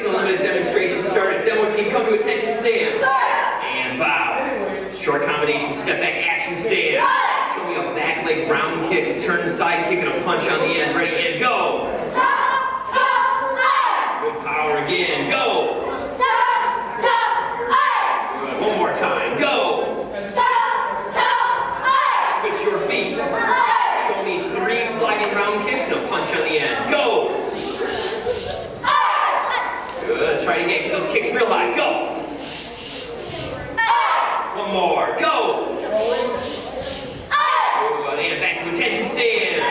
Kicks Unlimited demonstration started. Demo team, come to attention stance. And bow. Short combination, step back, action stance. Show me a back leg round kick to turn side kick and a punch on the end. Ready, and go. Good power again. Go. Good. One more time. Go. Switch your feet. Show me 3 sliding round kicks and a punch on the end. Go. Good. Let's try it again. Get those kicks real high. Go. One more. Go. Good. And back to attention stance.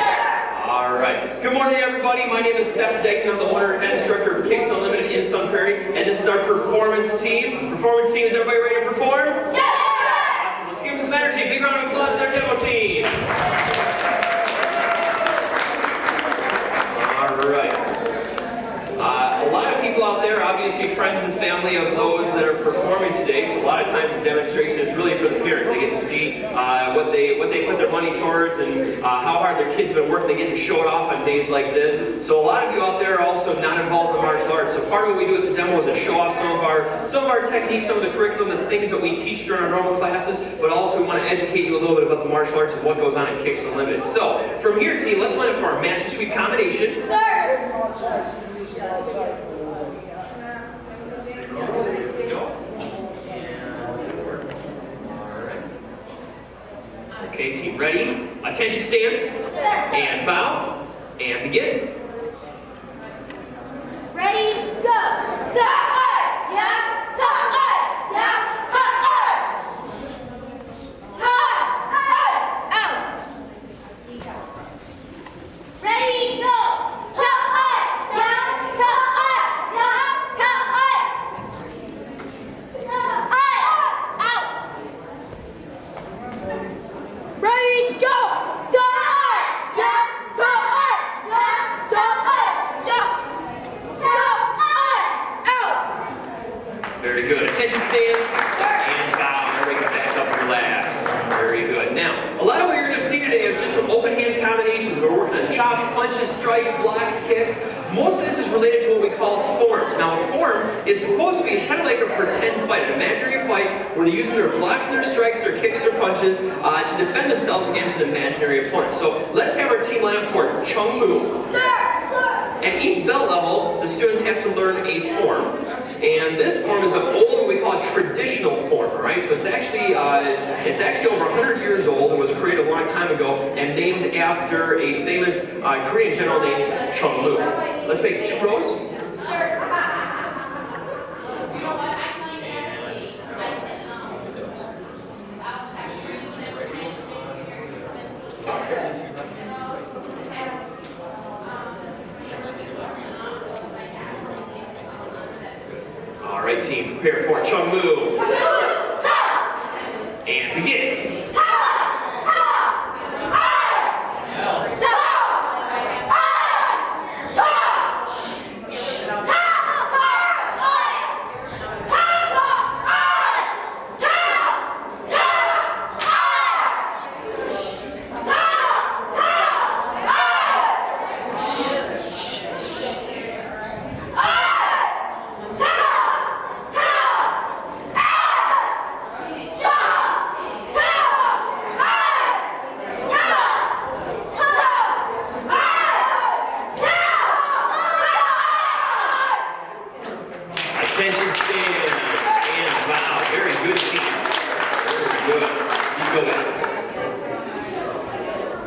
All right. Good morning, everybody. My name is Seth Decken. I'm the owner and instructor of Kicks Unlimited in Sun Prairie, and this is our performance team. Performance team, is everybody ready to perform? Yes! Awesome. Let's give them some energy. Big round of applause to our demo team. All right. A lot of people out there, obviously friends and family of those that are performing today, so a lot of times the demonstration is really for the parents. They get to see what they put their money towards and how hard their kids have been working. They get to show it off on days like this. So a lot of you out there are also not involved in martial arts. So part of what we do at the demo is to show off some of our techniques, some of the curriculum, the things that we teach during our normal classes, but also we want to educate you a little bit about the martial arts and what goes on in Kicks Unlimited. So from here, team, let's line up for our master sweep combination. Sir! Okay, team, ready? Attention stance, and bow, and begin. Ready, go! Yes, yes, out. Ready, go! Ready, go! Very good. Attention stance, and bow. Everybody get back up and relax. Very good. Now, a lot of what you're going to see today is just some open hand combinations. We're working on chops, punches, strikes, blocks, kicks. Most of this is related to what we call forms. Now, a form is supposed to be, it's kind of like a pretend fight, an imaginary fight where they're using their blocks, their strikes, their kicks, their punches to defend themselves against an imaginary opponent. So let's have our team line up for Chung Mu. Sir! At each belt level, the students have to learn a form. And this form is an old, what we call a traditional form, all right? So it's actually over 100 years old. It was created a long time ago and named after a famous Korean general named Chung Mu. Let's make 2 rows. Sir! All right, team, prepare for Chung Mu. And begin. Attention stance, and wow, very good team. Very good. You go back.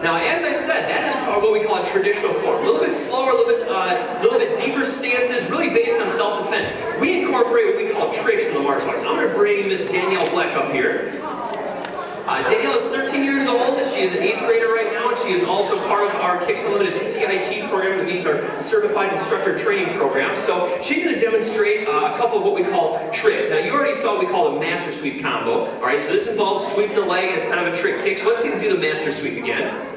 Now, as I said, that is what we call a traditional form. A little bit slower, a little bit deeper stances, really based on self-defense. We incorporate what we call tricks in the martial arts. I'm going to bring Miss Danielle Bleck up here. Danielle is 13 years old. She is an 8th grader right now, and she is also part of our Kicks Unlimited CIT program that means our Certified Instructor Training Program. So she's going to demonstrate a couple of what we call tricks. Now, you already saw what we call a master sweep combo. All right, so this involves sweeping the leg, and it's kind of a trick kick. So let's see her do the master sweep again.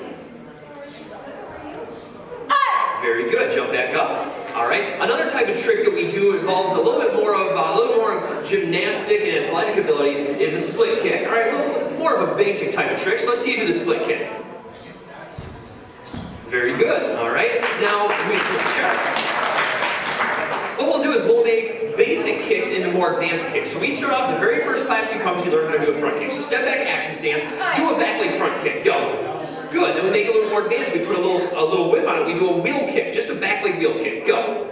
Very good. Jump back up. All right. Another type of trick that we do involves a little more of gymnastic and athletic abilities is a split kick. All right, a little more of a basic type of trick. So let's see you do the split kick. Very good. All right. Now we what we'll do is we'll make basic kicks into more advanced kicks. So we start off the very first class you come to, you learn how to do a front kick. So step back action stance, do a back leg front kick, go. Good, then we make it a little more advanced. We put a little whip on it, we do a wheel kick, just a back leg wheel kick, go.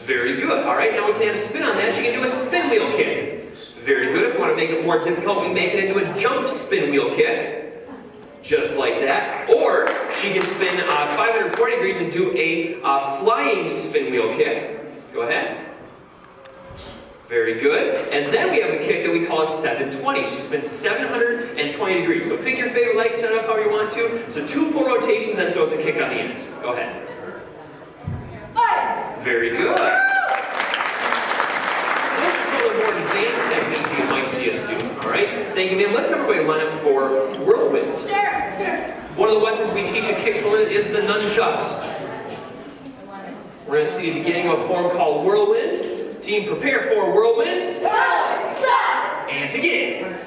Very good, all right, now we can add a spin on that, so you can do a spin wheel kick. Very good, if we want to make it more difficult, we make it into a jump spin wheel kick. Just like that. Or she can spin 540 degrees and do a flying spin wheel kick. Go ahead. Very good. And then we have a kick that we call a 720. She spins 720 degrees. So pick your favorite leg, set it up how you want to. So 2 full rotations and throws a kick on the end. Go ahead. Very good. So those are some of the more advanced techniques that you might see us do. All right? Thank you, ma'am. Let's have everybody line up for whirlwind. One of the weapons we teach at Kicksalin is the nunchucks. We're going to see the beginning of a form called whirlwind. Team, prepare for whirlwind. And begin.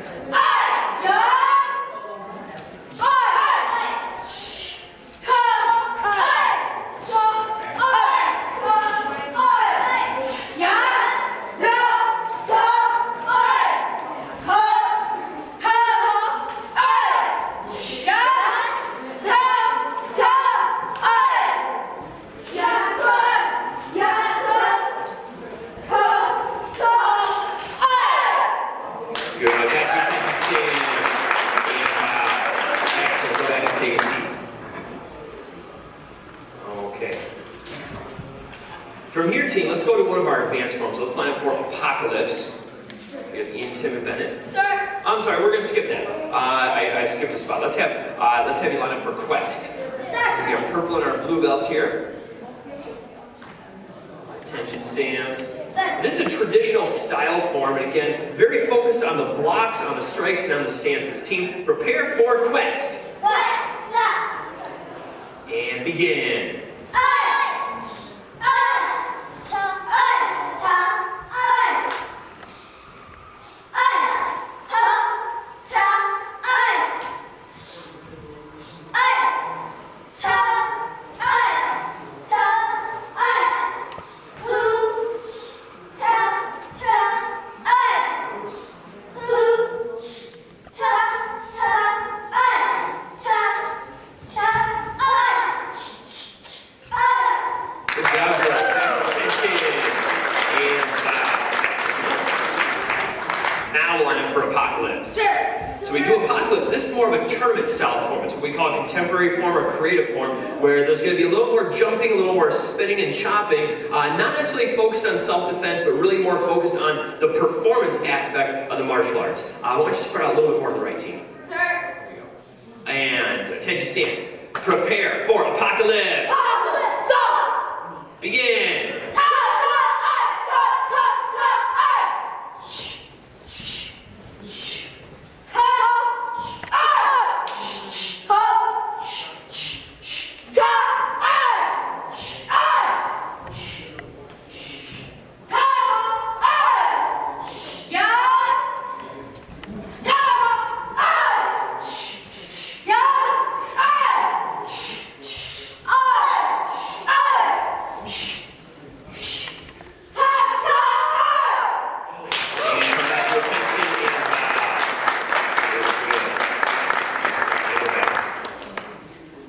From here, team, let's go to one of our advanced forms. Let's line up for Apocalypse. We have Ian, Tim, and Bennett. Sir. I'm sorry, we're going to skip that. I skipped a spot. Let's have you line up for Quest. We have purple and our blue belts here. Attention stance. This is a traditional style form, and again, very focused on the blocks, on the strikes, and on the stances. Team, prepare for Quest. And begin. So we do Apocalypse. This is more of a tournament style form. It's what we call a contemporary form or creative form, where there's going to be a little more jumping, a little more spinning and chopping, not necessarily focused on self-defense, but really more focused on the performance aspect of the martial arts. I want you to spread out a little bit more on the right team. Sir. There you go. And attention stance. Prepare for Apocalypse. Begin.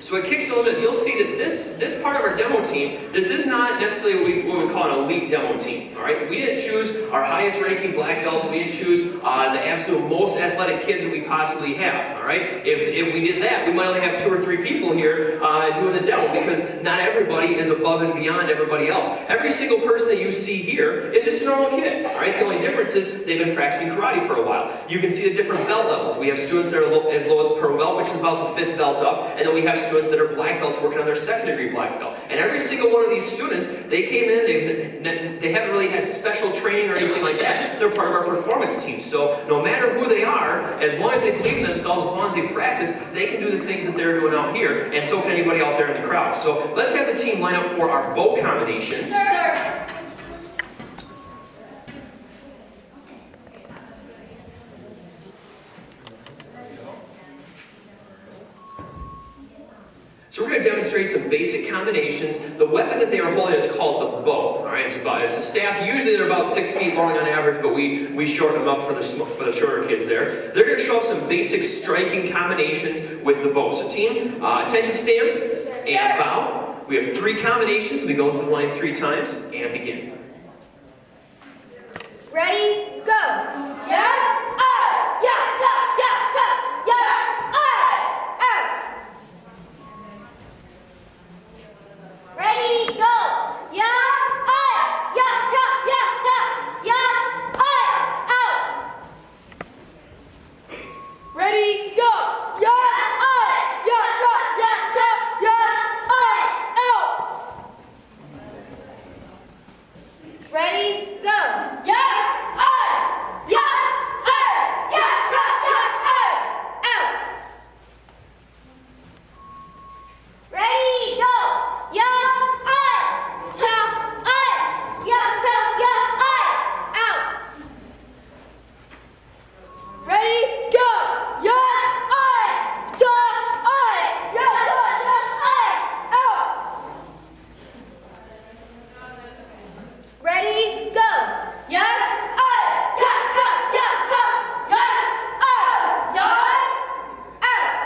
So at Kicksalin, you'll see that this part of our demo team, this is not necessarily what we call an elite demo team, all right? We didn't choose our highest ranking black belts. We didn't choose the absolute most athletic kids that we possibly have, all right? If we did that, we might only have 2 or 3 people here doing the demo, because not everybody is above and beyond everybody else. Every single person that you see here is just a normal kid, all right? The only difference is they've been practicing karate for a while. You can see the different belt levels. We have students that are as low as purple belt, which is about the 5th belt up, and then we have students that are black belts working on their 2nd degree black belt. And every single one of these students, they came in, they haven't really had special training or anything like that. They're part of our performance team. So no matter who they are, as long as they believe in themselves, as long as they practice, they can do the things that they're doing out here, and so can anybody out there in the crowd. So let's have the team line up for our bow combinations. Sir. So So we're going to demonstrate some basic combinations. The weapon that they are holding is called the bow. All right, it's a staff. Usually they're about 6 feet long on average, but we shorten them up for the shorter kids there. They're going to show off some basic striking combinations with the bow. So team, attention stance and bow. We have 3 combinations. We go through the line 3 times and begin. Ready, go. Yes, I. Yeah, ta, yeah, ta. Yes, I. Ready, go. Yes, I. Yeah, ta, yeah, ta. Yes, I. Out. Ready, go. Yes, I. Yeah, ta, yeah, ta. Yes, I. Out. Ready, go. Yes, I. Yeah, I. Yeah, ta, yes, I. Out. Ready, go. Yes, I. Ta, I. Yeah, ta, yes, I. Out. Ready, go. Yes, I. Ta, I. Yeah, ta, yes, I. Out. Ready, go. Yes, I. Yeah, ta, yeah, ta. Yes, I. Yes, out.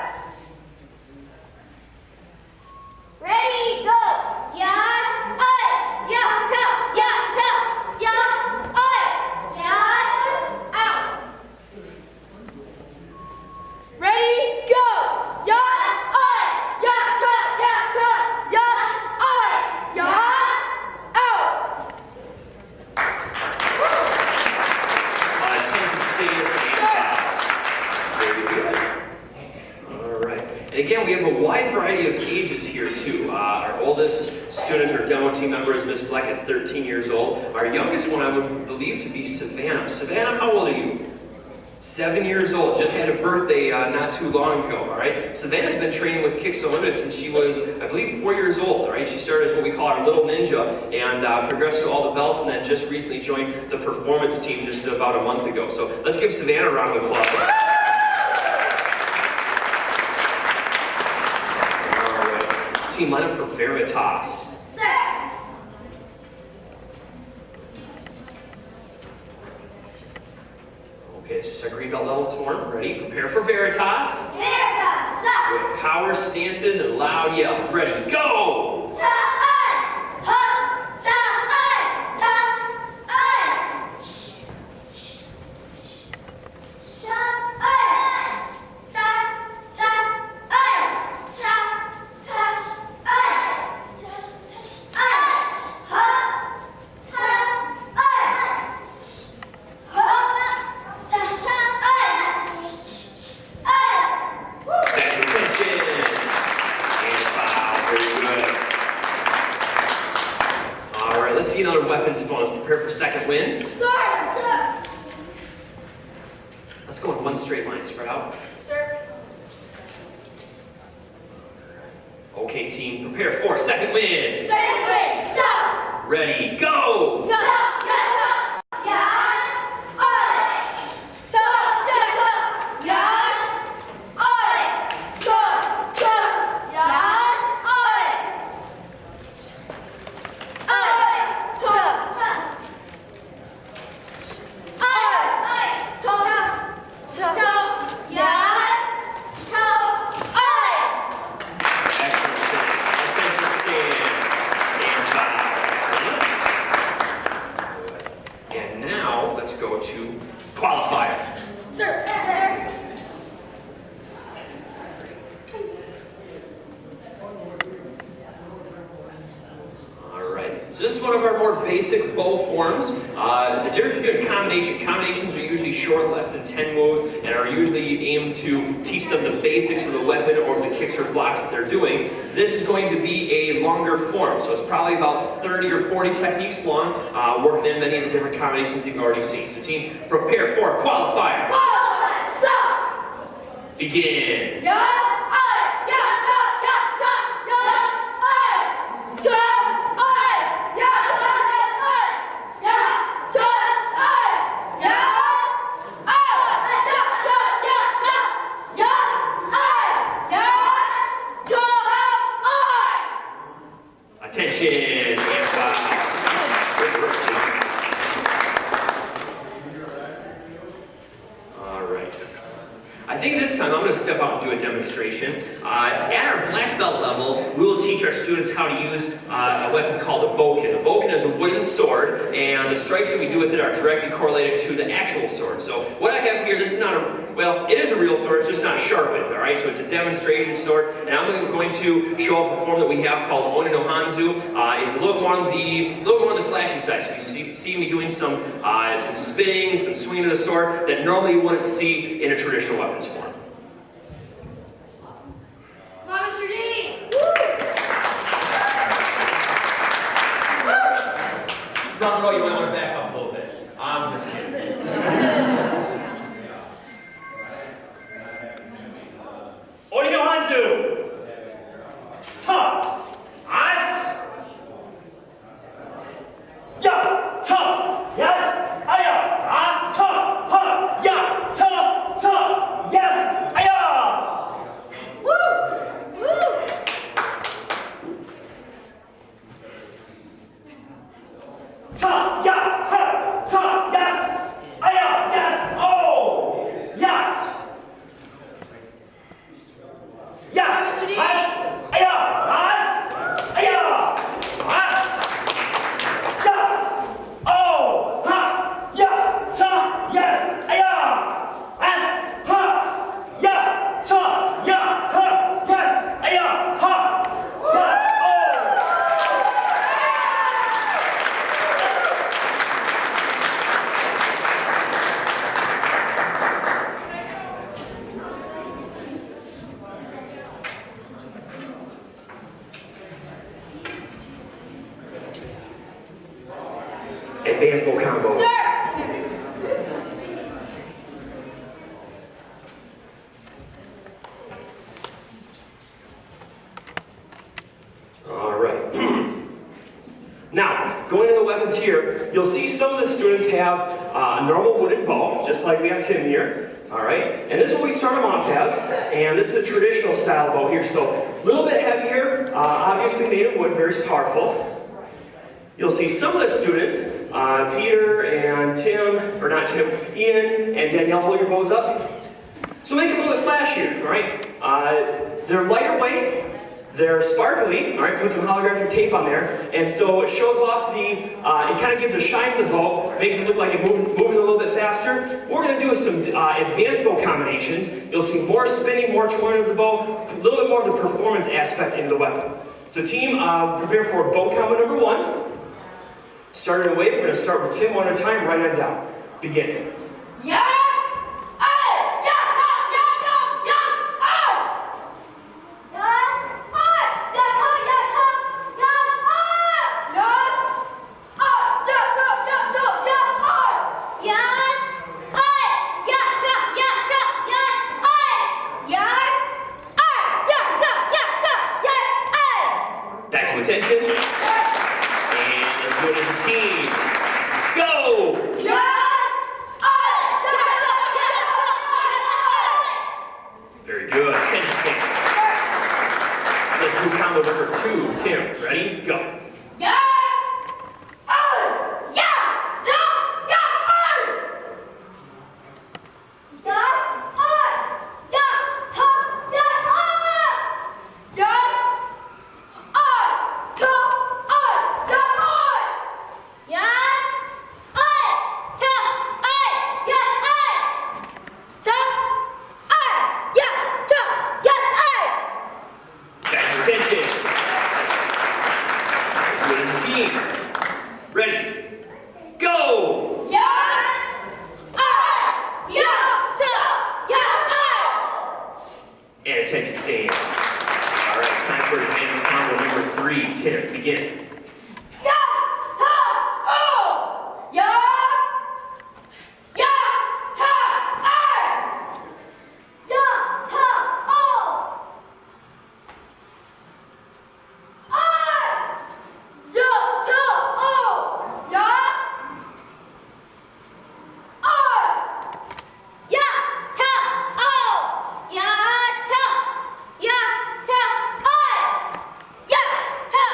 Ready, go. Yes, I. Yeah, ta, yeah, ta. Yes, I. Yes, out. Ready, go. Yes, I. Yeah, ta, yeah, ta. Yes, I. Yes, out. Attention stance and bow. Very good. All right. And again, we have a wide variety of ages here too. Our oldest student or demo team member is Miss Black at 13 years old. Our youngest one I would believe to be Savannah. Savannah, how old are you? 7 years old, just had a birthday not too long ago, all right? Savannah's been training with Kicks Unlimited since she was, I believe, 4 years old, all right? She started as what we call our little ninja and progressed through all the belts and then just recently joined the performance team just about a month ago. So let's give Savannah a round of applause. All right, team line up for Veritas. Sir. Okay, it's just our green belt levels form. Ready? Prepare for Veritas. Veritas, stop. With power stances and loud yells. Ready? Go! Ta, I. Ha, ta, I. Ta, I. Ta, I. Ta, ta, I. Ta, ta, I. I. Ha, ta, I. Back to attention. And bow. Very good. All right, let's see another weapons bonus. Prepare for second wind. Sir. Let's go in one straight line. Spread out. Sir. Okay, team. Prepare for second wind. Second way. Stop. Ready? Go! Ta, ta, ta. Yes, I. Ta, ta, ta. Yes, I. Ta, ta. Yes, I. I. Ta. I. Ta. Ta. Yes. Ta. I. Excellent. Attention stance. And bow. And now let's go to Qualifier. Sir. Sir. All right. So this is one of our more basic bow forms. The difference between combinations are usually short, less than 10 moves, and are usually aimed to teach them the basics of the weapon or the kicks or blocks that they're doing. This is going to be a longer form, so it's probably about 30 or 40 techniques long, working in many of the different combinations you've already seen. So team, prepare for Qualifier. Qualifier. Stop. Begin. Yes, I. Yeah, ta, yeah, ta. Yes, I. Ta, I. Yeah, ta, yes, I. Yeah, ta, I. Yes, I. Yeah, ta, yeah, ta. Yes, I. Yes, ta, I think this time I'm going to step out and do a demonstration. At our black belt level, we will teach our students how to use a weapon called a bokken. A bokken is a wooden sword, and the strikes that we do with it are directly correlated to the actual sword. So what I have here, this is not a, well, it is a real sword, it's just not sharpened, all right? So it's a demonstration sword, and I'm going to show off a form that we have called Oni no Hanzu. It's a little more on the flashy side. So you see me doing some spinning, some swinging of the sword that normally you wouldn't see in a traditional weapons form. Come on, Mr. D. Front row, you might want to back up a little bit. I'm just kidding. Oni no Hanzu! Ta! As! Ya! Ta! Yes! Aya! Ah! Ta! Ha! Ya! Ta! Ta! Yes! Aya! Woo! Woo! Ta! Ya! Ha! Ta! Yes! Aya! Yes! Oh! Yes! Yes! Mr. D. As! Aya! As! Aya! Ah! Ya! Oh! Ha! Ya! Ta! Yes! Aya! As! Ha! Ya! Ta! Ya! Ha! Yes! Aya! Ha! Yes! Oh! Advanced bow combo. Sir! All right. Now, going to the weapons here, you'll see some of the students have a normal wooden bow, just like we have Tim here. All right, and this is what we start them off as, and this is a traditional style bow here, so a little bit heavier, obviously made of wood, very powerful. You'll see some of the students, Peter and Tim, or not Tim, Ian and Danielle, hold your bows up. So make it a little bit flashier, all right? They're lighter weight, they're sparkly, all right? Put some holographic tape on there, and so it shows off it kind of gives a shine to the bow, makes it look like it's moving a little bit faster. What we're going to do is some advanced bow combinations. You'll see more spinning, more twirling of the bow, a little bit more of the performance aspect into the weapon. So team, prepare for bow combo number 1. Starting a wave, we're going to start with Tim one at a time, right on down. Begin. Yes! Aye! Yeah! Ta! Yeah! Ta! Yes! Aye! Yes! Aye! Yeah! Ta! Yeah! Ta! Yes! Aye! Yes! Aye! Yeah! Ta! Yeah! Ta! Yes! Aye! Yes! Aye! Yeah! Ta! Yeah! Ta! Yes! Aye! Yes! Aye! Yeah! Ta! Yeah! Ta! Yes! Aye! Back to attention. And let's do it as a team. Go! Yes! Aye! Yeah! Ta! Yeah! Ta! Yes! Aye! Very good. Attention stance. Let's do combo number 2. Tim, ready? Go. Yes! Aye! Yeah! Ta! Yes! Aye! Yes! Aye! Yeah! Ta! Yes! Aye! Yes! Aye! Ta! Aye! Yes! Aye! Yes! Aye! Ta! Aye! Yes! Aye! Ta! Aye! Yeah! Ta! Yes! Aye! Back to attention. Let's do it as a team. Ready? Go! Yes! Aye! Yeah! Ta! Yes! Aye! And attention stance. All right, time for advanced combo number 3. Tim, begin. Yeah! Ta! Oh! Yeah! Yeah! Ta! Aye! Yeah! Ta! Oh! Aye! Yeah! Ta! Oh! Yeah! Aye! Yeah! Ta! Oh! Yeah! Ta! Yeah! Ta! Aye! Yeah! Ta!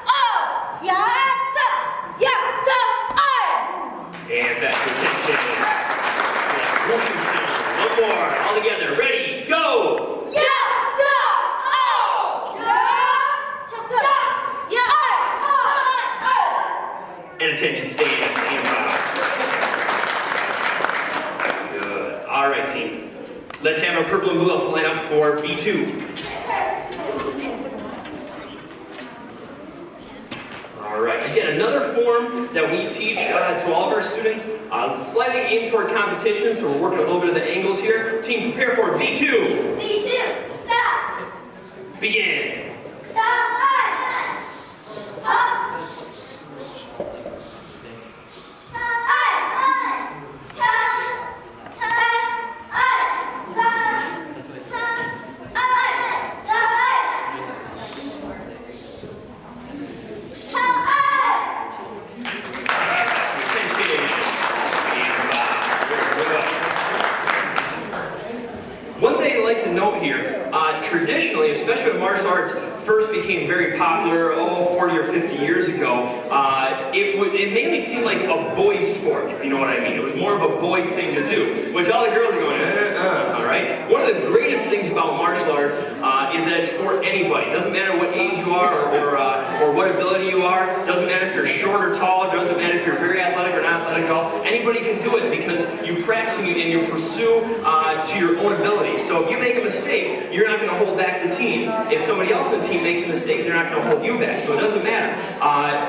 Oh! 4. All together. Ready, go! Yeah, And attention stance and bow. Good. All right, team. Let's have our purple and blue elves line up for B2. All right. Again, another form that we teach to all of our students, slightly aimed toward competition, so we're working a little bit of the angles here. Team, prepare for V2. stop. Begin. One thing I'd like to note here, traditionally, especially when martial arts first became very popular, 40 or 50 years ago, it mainly seemed like a boy's sport, if you know what I mean. It was more of a boy thing to do, which all the girls are going, all right? One of the greatest things about martial arts is that it's for anybody. It doesn't matter what age you are or what ability you are. It doesn't matter if you're short or tall. It doesn't matter if you're very athletic or not athletic at all. Anybody can do it because you practice and you pursue to your own ability. So if you make a mistake, you're not going to hold back the team. If somebody else in the team makes a mistake, they're not going to hold you back. So it doesn't matter.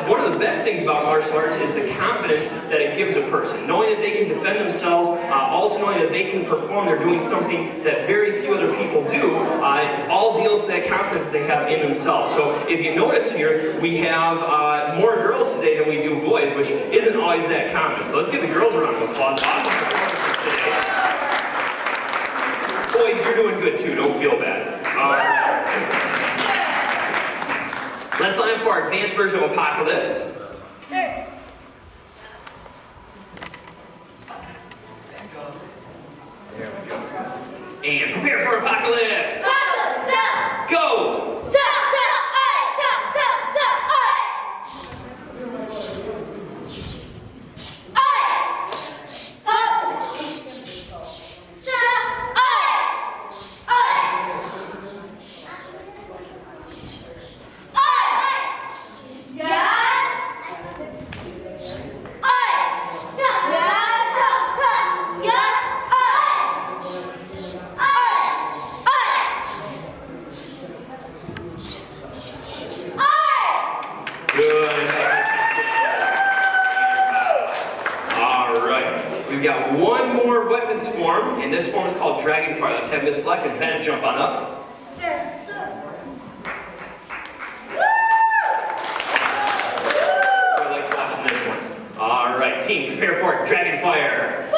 One of the best things about martial arts is the confidence that it gives a person. Knowing that they can defend themselves, also knowing that they can perform, they're doing something that very few other people do, all deals to that confidence that they have in themselves. So if you notice here, we have more girls today than we do boys, which isn't always that common. So let's give the girls a round of applause. Awesome performance today. Boys, you're doing good too, don't feel bad. Let's line up for our advanced version of Apocalypse. Sir. And prepare for Apocalypse. Go! Good. All right. We've got one more weapons form, and this form is called Dragonfire. Let's have Miss Black and Bennett jump on up. Who likes watching this one? All right, team, prepare for it. Dragonfire.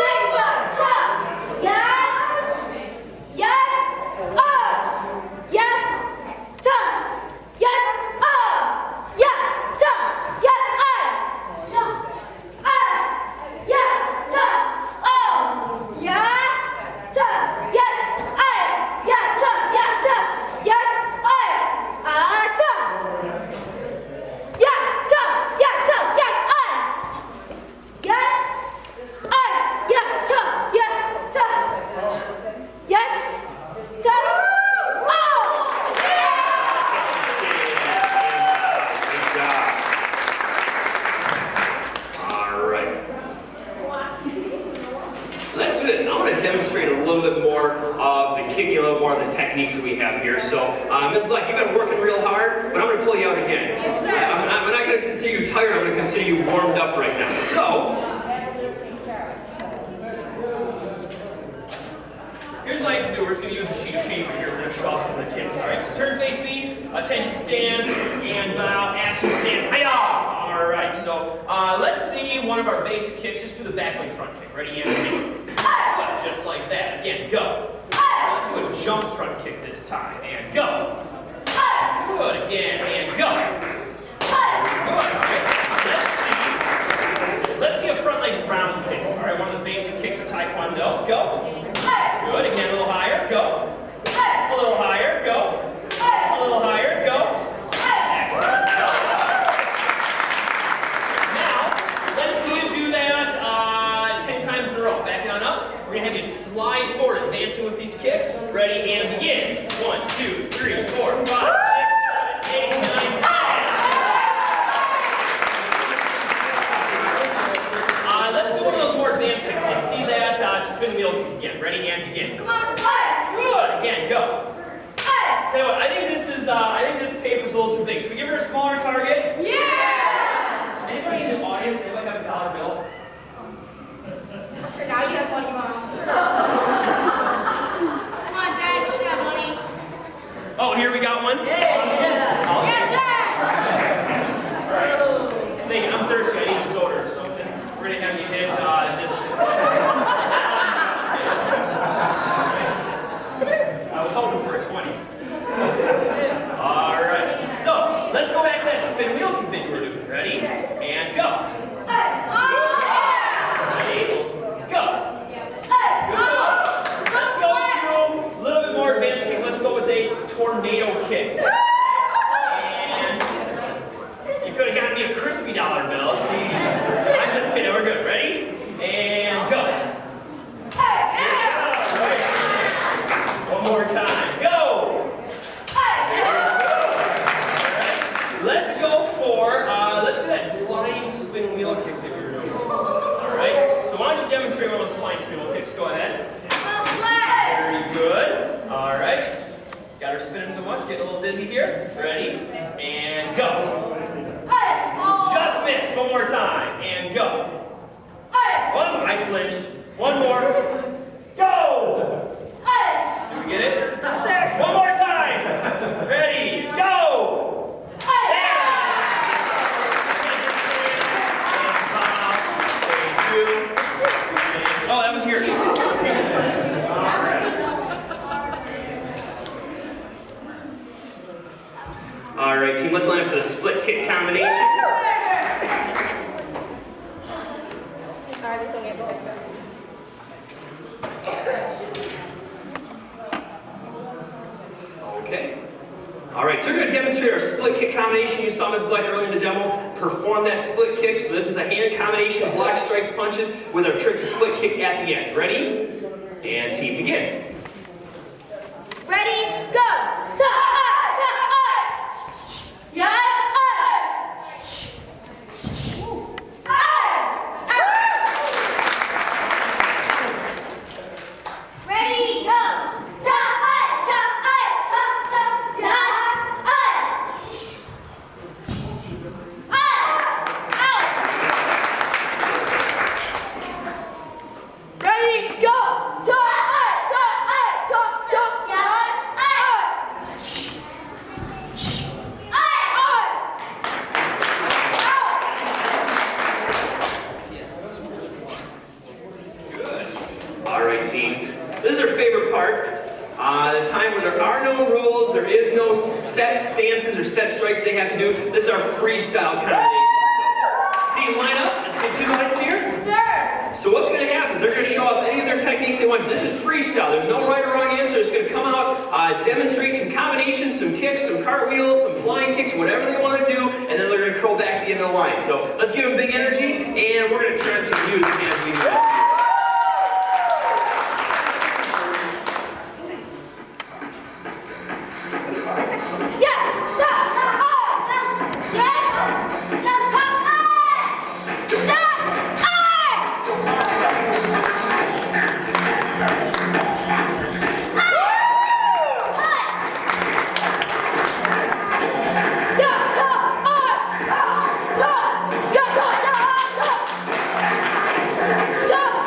Demonstrate a little bit more of the kicking, a little more of the techniques that we have here. So, Ms. Black, you've been working real hard, but I'm going to pull you out again. Yes, sir. I'm not going to consider you tired, I'm going to consider you warmed up right now. So, here's what I like to do. We're just going to use a sheet of paper here. We're going to show off some of the kicks. All right, so turn face me, attention stance, and bow, action stance. Hi-ya! All right, so let's see one of our basic kicks. Just do the back leg front kick. Ready, and just like that. Again, go. Let's do a jump front kick this time. And go. Good. Again. And go. Good. All right. Let's see a front leg round kick. All right. One of the basic kicks of Taekwondo. Go. Good. Again. A little higher. Go. A little higher. Go. A little higher. Go. Excellent. Go. Now, let's see you do that 10 times in a row. Back on up. We're going to have you slide forward, advance dancing with these kicks. Ready and begin. 1, 2, 3, 4, 5, 6, 7, 8, 9, 10. Let's do one of those more advanced kicks. Let's see that spin wheel kick again. Ready and begin. Come on, play. Good. Again, go. Tell you what, I think this paper's a little too big. Should we give her a smaller target? Yeah! Anybody in the audience anybody have a dollar bill? Sure, now you have money, Mom. Come on, Dad, you should have money. Oh, here we got one? Yeah, Dad! Alright. Thinking, I'm thirsty, I need a soda or something. We're gonna have you hit this one. I was hoping for a 20. Alright, so let's go back to that spin wheel kick that you were doing. Ready? And go. Ready? Go. Let's go to a little bit more advanced kick. Let's go with a tornado kick. And you could have gotten me a crispy dollar bill. I'm just kidding. We're good. Ready? And go. One more time. Go. Let's go for, let's do that flying spin wheel kick that we were doing. Alright, so why don't you demonstrate one of those flying spin wheel kicks? Go ahead. Very good. Alright. Got her spinning so much, getting a little dizzy here. Ready? And go. Just missed. One more time. And go. I flinched. One more. Go! Did we get it? Sir. One more time. Ready? Go! Oh, that was yours. All right, team, let's line up for the split kick combination. Okay. All right, so we're going to demonstrate our split kick combination. You saw Ms. Black earlier in the demo perform that split kick. So this is a hand combination of block, strikes, punches with our tricky split kick at the end. Ready? And team begin. Ready, go! Yes! Ready, go! Ready, go! This is our favorite part. The time when there are no rules, there is no set stances or set strikes they have to do. This is our freestyle combination. So, team, line up. Let's get 2 lines here. Sir! So what's going to happen is they're going to show off any of their techniques they want. This is freestyle. There's no right or wrong answer. It's going to come out, demonstrate some combinations, some kicks, some cartwheels, some flying kicks, whatever they want to do, and then they're going to go back at the end of the line. So let's give them big energy, and we're going to turn some music as we do this. Jump!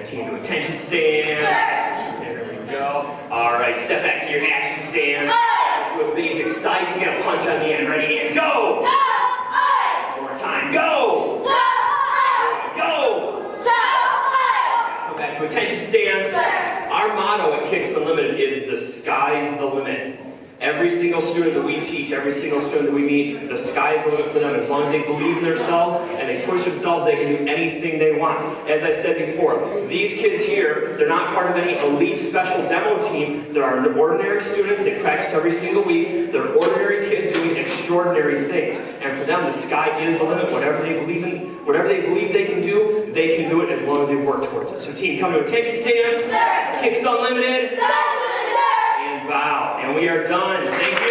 team to attention stance. There we go. All right, step back in your action stance. Let's do a basic side kick and a punch on the end. Ready, and go! One more time, go! Go! Come back to attention stance. Our motto at Kicks Unlimited is the sky's the limit. Every single student that we teach, every single student that we meet, the sky's the limit for them. As long as they believe in themselves and they push themselves, they can do anything they want. As I said before, these kids here, they're not part of any elite special demo team. There are ordinary students. They practice every single week. They're ordinary kids doing extraordinary things. And for them, the sky is the limit. Whatever they believe in, whatever they believe they can do it as long as they work towards it. So team, come to attention stance. Kicks Unlimited. And bow. And we are done. Thank you.